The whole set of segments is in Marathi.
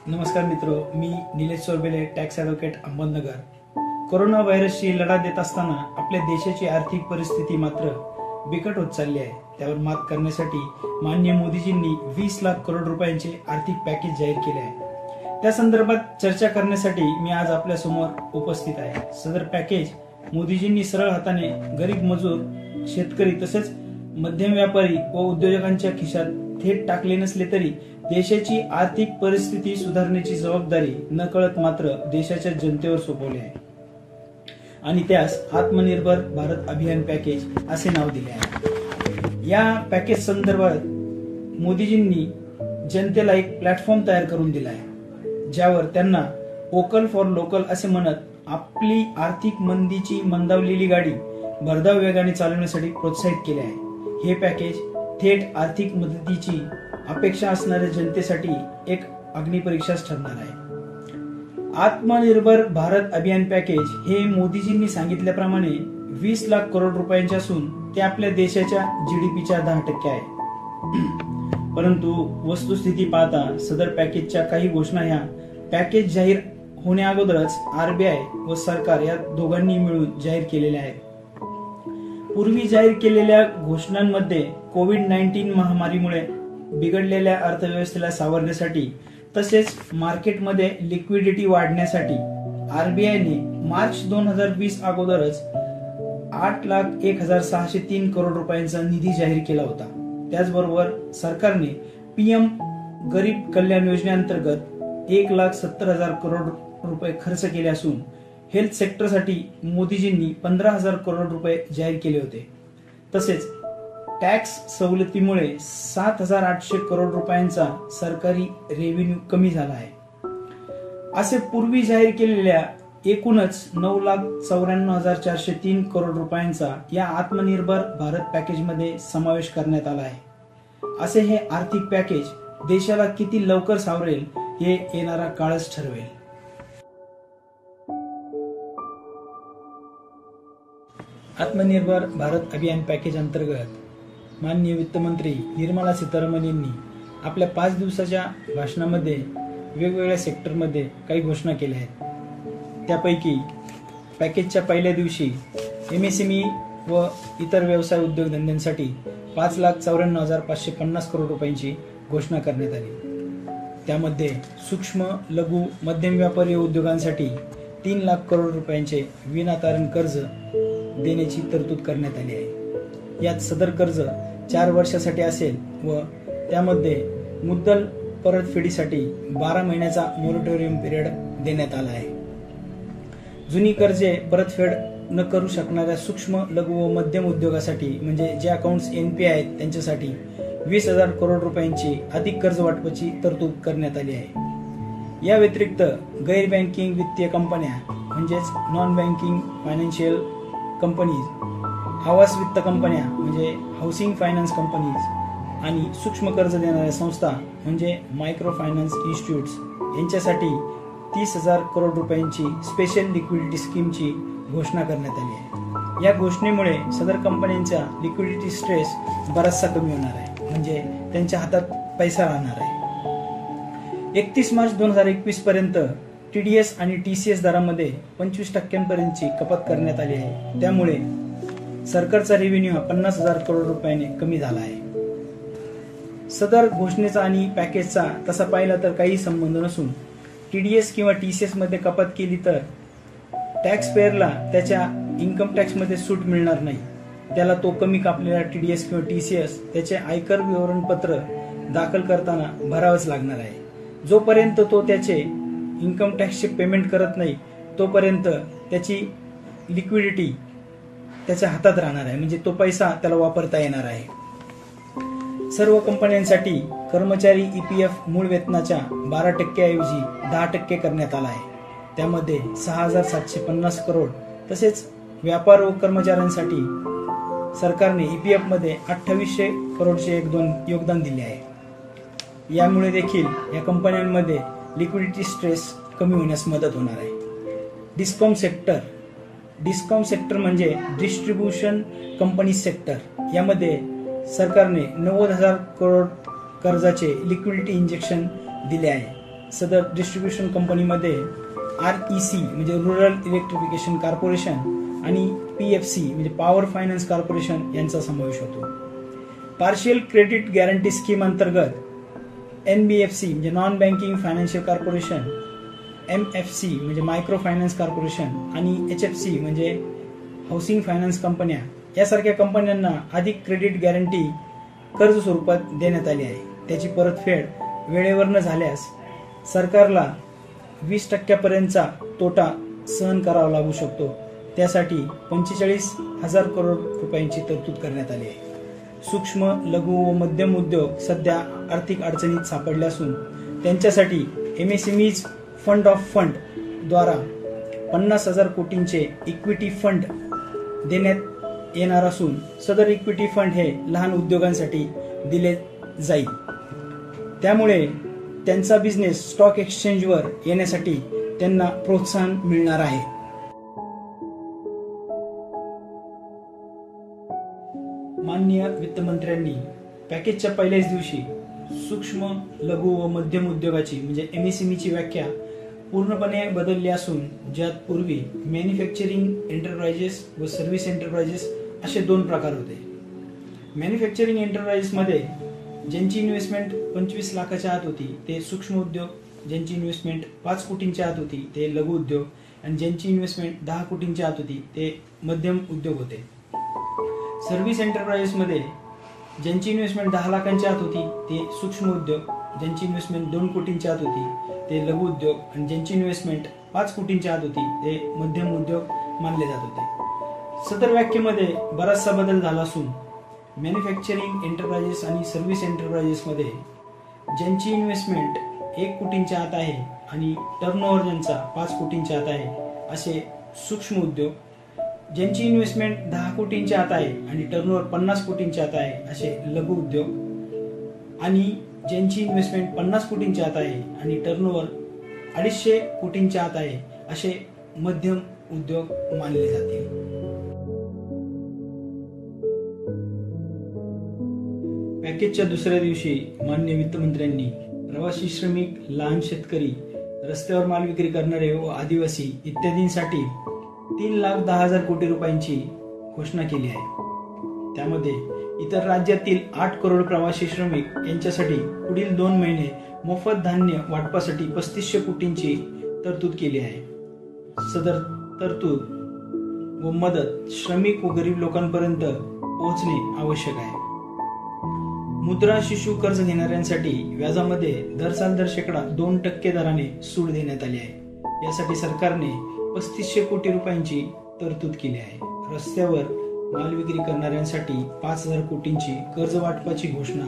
नमस्कार मित्रो, मी Nilesh Sorbele, tax advocate, Ahmednagar. Corona व्हायरसशी लढा देत असताना आपल्या देशाची आर्थिक परिस्थिती मात्र बिकट होत चालली आहे. त्यावर मात करण्यासाठी माननीय मोदीजींनी 20 लाख करोड रुपयांचे आर्थिक पॅकेज जाहीर केले आहे. त्या संदर्भात चर्चा करण्यासाठी मी आज आपल्या समोर उपस्थित आहे. सदर पॅकेज मोदीजींनी सरळ हाताने गरीब मजूर, शेतकरी तसेच मध्यम व्यापारी व उद्योजकांच्या खिशात थेट टाकले नसले तरी देशाची आर्थिक परिस्थिती सुधारण्याची जबाबदारी नकळत मात्र देशाच्या जनतेवर सोपवली आहे आणि त्यास आत्मनिर्भर भारत अभियान पॅकेज असे नाव दिले आहे. या पॅकेज संदर्भात मोदीजींनी जनतेला एक प्लॅटफॉर्म तयार करून दिला आहे, ज्यावर त्यांना वोकल फॉर लोकल असे म्हणत आपली आर्थिक मंदीची मंदावलेली गाडी भरधाव वेगाने चालवण्यासाठी प्रोत्साहित केले आहे. हे पॅकेज थेट आर्थिक मदतीची अपेक्षा असणाऱ्या जनतेसाठी एक अग्निपरीक्षाच ठरणार आहे. आत्मनिर्भर भारत अभियान पॅकेज हे मोदीजींनी सांगितल्याप्रमाणे 20 लाख करोड रुपयांचे असून ते आपल्या देशाच्या जीडीपीच्या 10% आहे. परंतु वस्तुस्थिती पाहता सदर पॅकेजच्या काही घोषणा ह्या पॅकेज जाहीर होण्याअगोदरच आरबीआय व सरकार या दोघांनी मिळून जाहीर केलेल्या आहेत. पूर्वी जाहीर केलेल्या घोषणांमध्ये कोविड-19 महामारीमुळे बिघडलेल्या अर्थव्यवस्थेला सावरण्यासाठी तसेच मार्केटमध्ये लिक्विडिटी वाढण्यासाठी आरबीआयने मार्च 2020 अगोदरच 8,01,603 करोड रुपयांचा निधी जाहीर केला होता. त्याचबरोबर सरकारने पीएम गरीब कल्याण योजनेअंतर्गत 1,70,000 करोड रुपये खर्च केले असून हेल्थ सेक्टरसाठी मोदीजींनी 15,000 करोड रुपये जाहीर केले होते. तसेच टॅक्स सवलतीमुळे 7,800 करोड रुपयांचा सरकारी रेव्हेन्यू कमी झाला आहे. असे पूर्वी जाहीर केलेल्या एकूणच 9,94,403 करोड रुपयांचा या आत्मनिर्भर भारत पॅकेजमध्ये समावेश करण्यात आला आहे. असे हे आर्थिक पॅकेज देशाला किती लवकर सावरेल हे येणारा काळच ठरवेल. आत्मनिर्भर भारत अभियान पॅकेज अंतर्गत माननीय वित्तमंत्री निर्मला सीतारामन यांनी आपल्या 5 दिवसाच्या भाषणामध्ये वेगवेगळ्या सेक्टरमध्ये काही घोषणा केल्या आहेत. त्यापैकी पॅकेजच्या पहिल्या दिवशी एमएसएमई व इतर व्यवसाय उद्योगधंद्यांसाठी 5,94,550 करोड रुपयांची घोषणा करण्यात आली. त्यामध्ये सूक्ष्म, लघु, मध्यम व्यापारी उद्योगांसाठी 3 लाख करोड रुपयांचे विनातारण कर्ज देण्याची तरतूद करण्यात आली आहे. यात सदर कर्ज 4 वर्षासाठी असेल व त्यामध्ये मुद्दल परतफेडीसाठी 12 महिन्याचा मोरेटोरियम पिरियड देण्यात आला आहे. जुनी कर्जे परतफेड न करू शकणाऱ्या सूक्ष्म, लघु व मध्यम उद्योगासाठी म्हणजे जे अकाउंट्स एनपीए आहेत त्यांच्यासाठी 20,000 करोड रुपयांची अधिक कर्ज वाटपाची तरतूद करण्यात आली आहे. या व्यतिरिक्त गैर बँकिंग वित्तीय कंपन्या म्हणजेच नॉन बँकिंग फायनान्शियल कंपनीज, आवास वित्त कंपन्या म्हणजे हाऊसिंग फायनान्स कंपनीज आणि सूक्ष्म कर्ज देणाऱ्या संस्था म्हणजे मायक्रो फायनान्स इन्स्टिट्यूट्स यांच्यासाठी 30,000 करोड रुपयांची स्पेशल लिक्विडिटी स्कीमची घोषणा करण्यात आली आहे. या घोषणेमुळे सदर कंपन्यांचा लिक्विडिटी स्ट्रेस बराचसा कमी होणार आहे, म्हणजे त्यांच्या हातात पैसा राहणार आहे. 31 मार्च 2021 पर्यंत टीडीएस आणि टीसीएस दरामध्ये 25% पर्यंतची कपात करण्यात आली आहे. त्यामुळे सरकारचा रेव्हेन्यू 50,000 करोड रुपयाने कमी झाला आहे. सदर घोषणेचा आणि पॅकेजचा तसा पाहिला तर काही संबंध नसून टीडीएस किंवा टीसीएस मध्ये कपात केली तर टॅक्स पेअरला त्याच्या इन्कम टॅक्स मध्ये सूट मिळणार नाही. त्याला तो कमी कापलेला टीडीएस किंवा टीसीएस त्याचे आयकर विवरणपत्र दाखल करताना भरावंच लागणार आहे. जोपर्यंत तो त्याचे इन्कम टॅक्सचे पेमेंट करत नाही तोपर्यंत त्याची लिक्विडिटी त्याच्या हातात राहणार आहे, म्हणजे तो पैसा त्याला वापरता येणार आहे. सर्व कंपन्यांसाठी कर्मचारी ईपीएफ मूळ वेतनाच्या 12% ऐवजी 10% करण्यात आला आहे. त्यामध्ये 6,750 करोड तसेच व्यापार व कर्मचाऱ्यांसाठी सरकारने ईपीएफ मध्ये 2,800 करोडचे योगदान दिले आहे. यामुळे देखील या कंपन्यांमध्ये लिक्विडिटी स्ट्रेस कमी होण्यास मदत होणार आहे. डिस्कॉम सेक्टर म्हणजे डिस्ट्रीब्युशन कंपनी सेक्टर. यामध्ये सरकारने 90,000 करोड कर्जाचे लिक्विडिटी इंजेक्शन दिले आहे. सदर डिस्ट्रीब्युशन कंपनीमध्ये REC म्हणजे रुरल इलेक्ट्रिफिकेशन कॉर्पोरेशन आणि PFC म्हणजे पॉवर फायनान्स कॉर्पोरेशन यांचा समावेश होतो. पार्शियल क्रेडिट गॅरंटी स्कीम अंतर्गत NBFC म्हणजे non banking financial corporation, MFC म्हणजे मायक्रो फायनान्स कॉर्पोरेशन आणि HFC म्हणजे हाऊसिंग फायनान्स कंपन्या यासारख्या कंपन्यांना अधिक क्रेडिट गॅरंटी कर्ज स्वरूपात देण्यात आली आहे. त्याची परतफेड वेळेवर न झाल्यास सरकारला 20% पर्यंतचा तोटा सहन करावा लागू शकतो. त्यासाठी 45,000 करोड रुपयांची तरतूद करण्यात आली आहे. सूक्ष्म, लघु व मध्यम उद्योग सध्या आर्थिक अडचणीत सापडले असून त्यांच्यासाठी MSMEs फंड ऑफ फंड द्वारा 50,000 कोटींचे इक्विटी फंड देण्यात येणार असून सदर इक्विटी फंड हे लहान उद्योगांसाठी दिले जाईल. त्यामुळे त्यांचा बिझनेस स्टॉक एक्सचेंजवर येण्यासाठी त्यांना प्रोत्साहन मिळणार आहे. माननीय वित्तमंत्र्यांनी पॅकेजच्या पहिल्याच दिवशी सूक्ष्म, लघु व मध्यम उद्योगाची म्हणजे MSMEची व्याख्या पूर्णपणे बदलली असून ज्यात पूर्वी मॅन्युफॅक्चरिंग एंटरप्राइजेस व सर्व्हिस एंटरप्राइजेस असे 2 प्रकार होते. मॅन्युफॅक्चरिंग एंटरप्राइजेसमध्ये ज्यांची इन्व्हेस्टमेंट 25 लाखाच्या आत होती ते सूक्ष्म उद्योग, ज्यांची इन्व्हेस्टमेंट 5 कोटींच्या आत होती ते लघु उद्योग आणि ज्यांची इन्व्हेस्टमेंट 10 कोटींच्या आत होती ते मध्यम उद्योग होते. सर्व्हिस एंटरप्राइजेसमध्ये ज्यांची इन्व्हेस्टमेंट 10 लाखांच्या आत होती ते सूक्ष्म उद्योग, ज्यांची इन्व्हेस्टमेंट 2 कोटींच्या आत होती ते लघु उद्योग आणि ज्यांची इन्व्हेस्टमेंट 5 कोटींच्या आत होती ते मध्यम उद्योग मानले जात होते. सदर व्याख्येमध्ये बराचसा बदल झाला असून मॅन्युफॅक्चरिंग एंटरप्राइजेस आणि सर्व्हिस एंटरप्राइजेसमध्ये ज्यांची इन्व्हेस्टमेंट 1 कोटींच्या आत आहे आणि टर्नओव्हर ज्यांचा 5 कोटींच्या आत आहे असे सूक्ष्म उद्योग, ज्यांची इन्व्हेस्टमेंट 10 कोटींच्या आत आहे आणि टर्नओव्हर 50 कोटींच्या आत आहे असे लघु उद्योग आणि ज्यांची इन्व्हेस्टमेंट 50 कोटींच्या आत आहे आणि टर्नओव्हर 250 कोटींच्या आत आहे असे मध्यम उद्योग मानले जातील. पॅकेजच्या दुसऱ्या दिवशी माननीय वित्तमंत्र्यांनी प्रवासी श्रमिक, लहान शेतकरी, रस्त्यावर माल विक्री करणारे व आदिवासी इत्यादींसाठी 3,10,000 कोटी रुपयांची घोषणा केली आहे. त्यामध्ये इतर राज्यातील 8 करोड प्रवासी श्रमिक यांच्यासाठी पुढील 2 महिने मोफत धान्य वाटपासाठी 3500 कोटींची तरतूद केली आहे. सदर तरतूद व मदत श्रमिक व गरीब लोकांपर्यंत पोहोचणे आवश्यक आहे. मुद्रा शिशु कर्ज घेणाऱ्यांसाठी व्याजामध्ये दर 2% दराने सूट देण्यात आली आहे. यासाठी सरकारने 3500 कोटी रुपयांची तरतूद केली आहे. रस्त्यावर माल विक्री करणाऱ्यांसाठी 5,000 कोटींची कर्ज वाटपाची घोषणा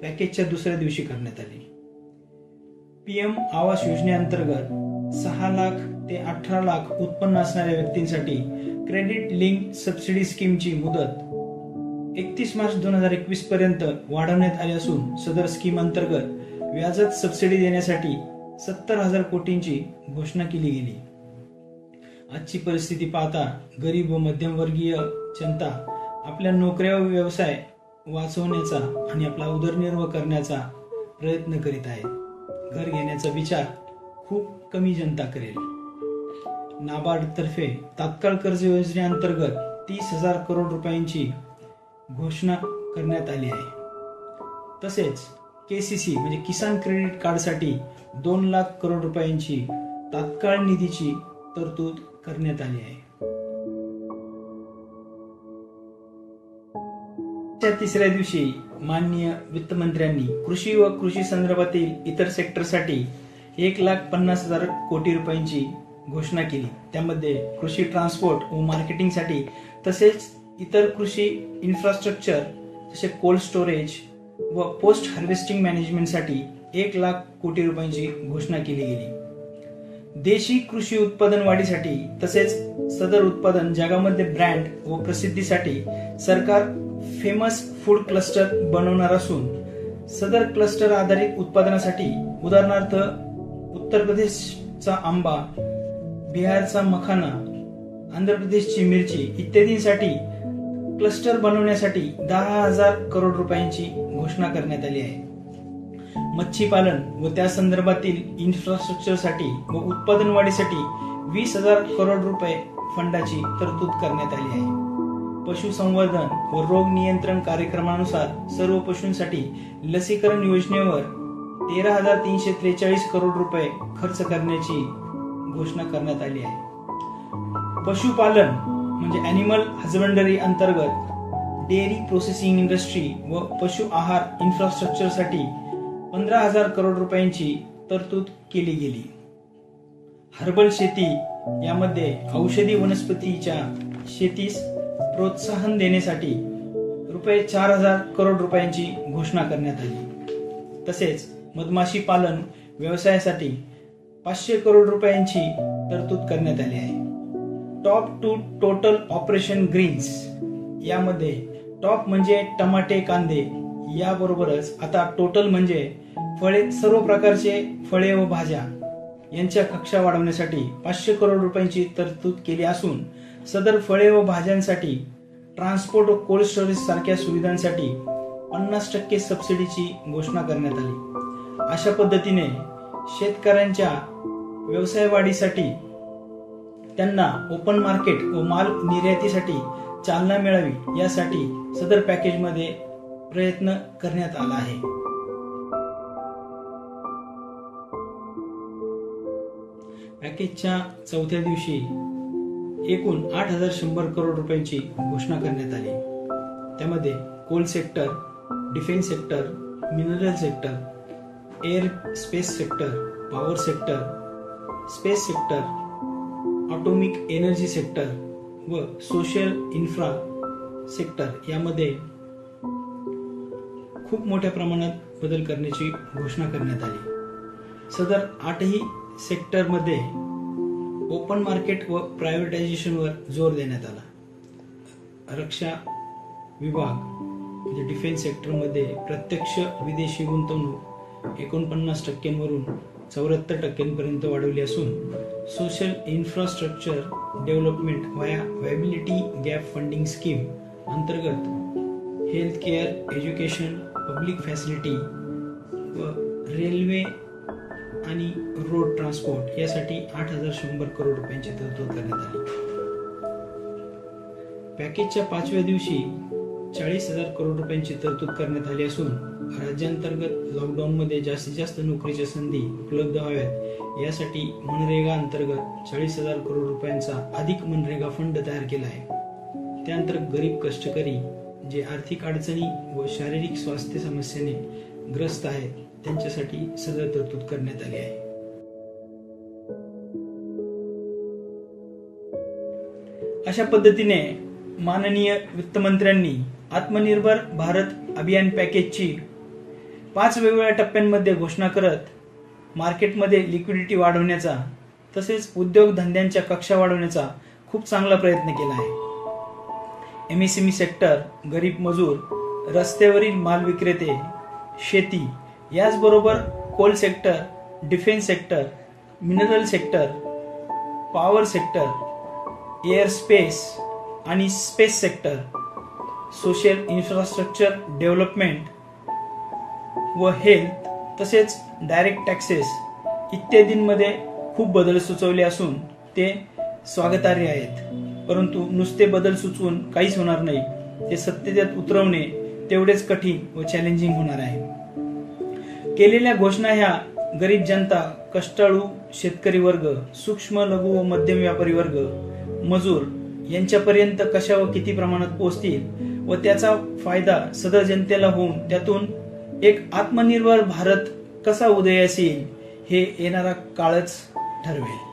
पॅकेजच्या दुसऱ्या दिवशी करण्यात आली. PM आवास योजनेअंतर्गत 6 लाख ते 18 लाख उत्पन्न असणाऱ्या व्यक्तींसाठी क्रेडिट लिंक सबसिडी स्कीमची मुदत 31 मार्च 2021 पर्यंत वाढवण्यात आली असून सदर स्कीम अंतर्गत व्याजात सबसिडी देण्यासाठी 70,000 कोटींची घोषणा केली गेली. आजची परिस्थिती पाहता गरीब व मध्यमवर्गीय जनता आपल्या नोकऱ्या व व्यवसाय वाचवण्याचा आणि आपला उदरनिर्वाह करण्याचा प्रयत्न करीत आहेत. घर घेण्याचा विचार खूप कमी जनता करेल. नाबार्ड तर्फे तात्काळ कर्ज योजनेअंतर्गत 30,000 करोड रुपयांची घोषणा करण्यात आली आहे. तसेच KCC म्हणजे किसान क्रेडिट कार्डसाठी 2 लाख करोड रुपयांची तात्काळ निधीची तरतूद करण्यात आली आहे. तिसऱ्या दिवशी माननीय वित्तमंत्र्यांनी कृषी व कृषी संदर्भातील इतर सेक्टरसाठी 1,50,000 कोटी रुपयांची घोषणा केली. त्यामध्ये कृषी ट्रान्सपोर्ट व मार्केटिंगसाठी तसेच इतर कृषी इन्फ्रास्ट्रक्चर जसे कोल्ड स्टोरेज व पोस्ट हार्वेस्टिंग मॅनेजमेंटसाठी 1 लाख कोटी रुपयांची घोषणा केली गेली. देशी कृषी उत्पादन वाढीसाठी तसेच सदर उत्पादन जगामध्ये ब्रँड व प्रसिद्धीसाठी सरकार फेमस फूड क्लस्टर बनवणार असून सदर क्लस्टर आधारित उत्पादनासाठी उदाहरणार्थ उत्तर प्रदेशचा आंबा, बिहारचा मखाना, आंध्र प्रदेशची मिरची इत्यादींसाठी क्लस्टर बनवण्यासाठी 10,000 करोड रुपयांची घोषणा करण्यात आली आहे. मच्छीपालन व त्या संदर्भातील इन्फ्रास्ट्रक्चरसाठी व उत्पादन वाढीसाठी 20,000 करोड रुपये फंडाची तरतूद करण्यात आली आहे. पशुसंवर्धन व रोग नियंत्रण कार्यक्रमानुसार सर्व पशूंसाठी लसीकरण योजनेवर 13,343 करोड रुपये खर्च करण्याची घोषणा करण्यात आली आहे. पशुपालन म्हणजे ॲनिमल हजबंडरी अंतर्गत डेअरी प्रोसेसिंग इंडस्ट्री व पशु आहार इन्फ्रास्ट्रक्चरसाठी 15,000 करोड रुपयांची तरतूद केली गेली. हर्बल शेती यामध्ये औषधी वनस्पतीच्या शेतीस प्रोत्साहन देण्यासाठी ₹4,000 करोड रुपयांची घोषणा करण्यात आली. तसेच मधमाशी पालन व्यवसायासाठी 500 करोड रुपयांची तरतूद करण्यात आली आहे. TOP to total operation greens यामध्ये टॉप म्हणजे टमाटे कांदे याबरोबरच आता टोटल म्हणजे फळे, सर्व प्रकारचे फळे व भाज्या यांच्या कक्षा वाढवण्यासाठी 500 करोड रुपयांची तरतूद केली असून सदर फळे व भाज्यांसाठी ट्रान्सपोर्ट व कोल्ड स्टोरेज सारख्या सुविधांसाठी 50% सबसिडीची घोषणा करण्यात आली. अशा पद्धतीने शेतकऱ्यांच्या व्यवसाय वाढीसाठी, त्यांना ओपन मार्केट व माल निर्यातीसाठी चालना मिळावी यासाठी सदर पॅकेजमध्ये प्रयत्न करण्यात आला आहे. पॅकेजच्या चौथ्या दिवशी एकूण 8,100 करोड रुपयांची घोषणा करण्यात आली. त्यामध्ये coal sector, defence sector, mineral sector, air space sector, power sector, space sector, atomic energy sector व सोशल इन्फ्रा सेक्टर यामध्ये खूप मोठ्या प्रमाणात बदल करण्याची घोषणा करण्यात आली. सदर 8ही सेक्टरमध्ये ओपन मार्केट व प्रायव्हेटायझेशनवर जोर देण्यात आला. रक्षा विभाग म्हणजे डिफेन्स सेक्टरमध्ये प्रत्यक्ष विदेशी गुंतवणूक 49% 74% पर्यंत वाढवली असून social infrastructure development via viability gap funding scheme अंतर्गत health care, education, public facility व रेल्वे आणि रोड ट्रान्सपोर्ट यासाठी 8,100 करोड रुपयांची तरतूद करण्यात आली. पॅकेजच्या 5व्या दिवशी 40,000 करोड रुपयांची तरतूद करण्यात आली असून राज्यांतर्गत लॉकडाऊनमध्ये जास्तीत जास्त नोकरीच्या संधी उपलब्ध व्हाव्यात यासाठी मनरेगा अंतर्गत 40,000 करोड रुपयांचा अधिक मनरेगा फंड तयार केला आहे. त्याअंतर्गत गरीब कष्टकरी जे आर्थिक अडचणी व शारीरिक स्वास्थ्य समस्येने ग्रस्त आहेत त्यांच्यासाठी सदर तरतूद करण्यात आली आहे. अशा पद्धतीने माननीय वित्तमंत्र्यांनी आत्मनिर्भर भारत अभियान पॅकेजची 5 वेगवेगळ्या टप्प्यांमध्ये घोषणा करत मार्केटमध्ये लिक्विडिटी वाढवण्याचा तसेच उद्योगधंद्यांच्या कक्षा वाढवण्याचा खूप चांगला प्रयत्न केला आहे. MSME सेक्टर, गरीब मजूर, रस्त्यावरील माल विक्रेते, शेती याचबरोबर coal sector, defence sector, mineral sector, power sector, air space आणि space sector, social infrastructure development व हेल्थ तसेच डायरेक्ट टॅक्सेस इत्यादींमध्ये खूप बदल सुचवले असून ते स्वागतार्ह आहेत. परंतु नुसते बदल सुचवून काहीच होणार नाही, ते सत्तेत उतरवणे तेवढेच कठीण व चॅलेंजिंग होणार आहे. केलेल्या घोषणा ह्या गरीब जनता, कष्टाळू शेतकरी वर्ग, सूक्ष्म लघु व मध्यम व्यापारी वर्ग, मजूर यांच्यापर्यंत कशा व किती प्रमाणात पोहोचतील व त्याचा फायदा सदर जनतेला होऊन त्यातून एक आत्मनिर्भर भारत कसा उदयास येईल हे येणारा काळच ठरवेल.